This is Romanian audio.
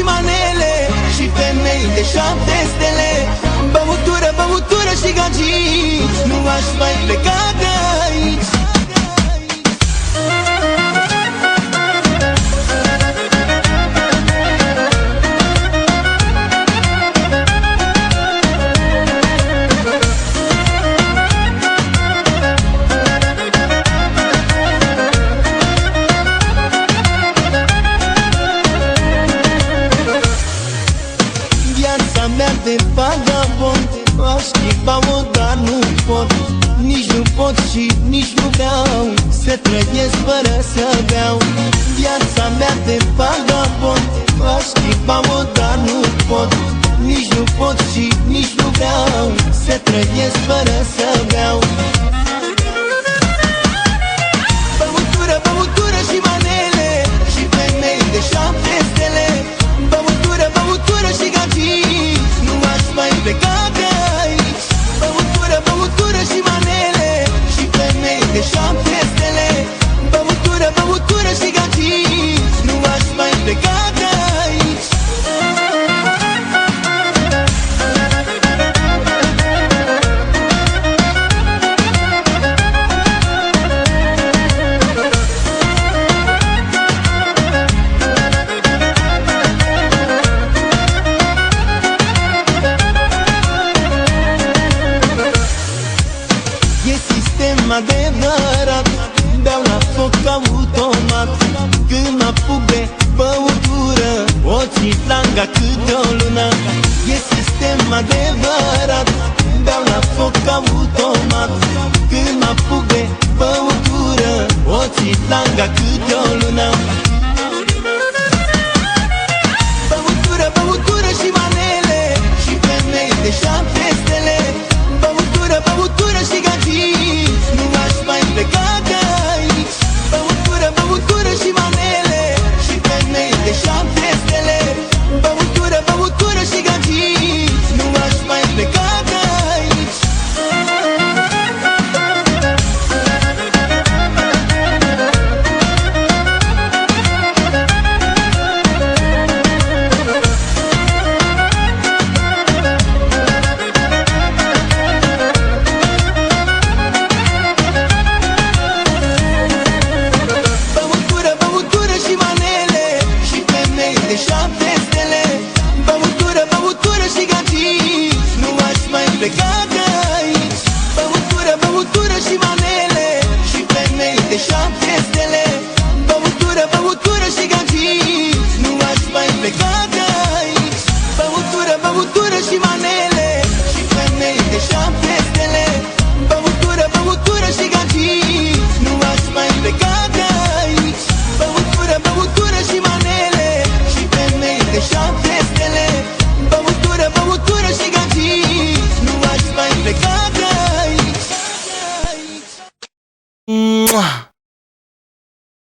și manele și femei de 7 stele. Băutură, băutură și gagici, nu aș mai pleca de aici. Viața mea de vagabond aș schimba-o, dar nu pot. Nici nu pot și nici nu vreau să trăiesc fără să beau. Viața mea de vagabond aș schimba-o, dar nu pot. Nici nu pot și nici nu vreau să trăiesc fără să beau. Băutură, băutură și manele și femei de 7 stele. Băutură, băutură și gagici, nu aș mai pleca de aici. Băutură, băutură și manele și femei de 7 stele. Băutură, băutură și gagici, nu aș mai pleca de aici. E sistem adevărat, beau la foc automat. Când mă apuc de băutură, o țin langa câte o lună. E sistem adevărat, beau la foc automat. Când mă apuc de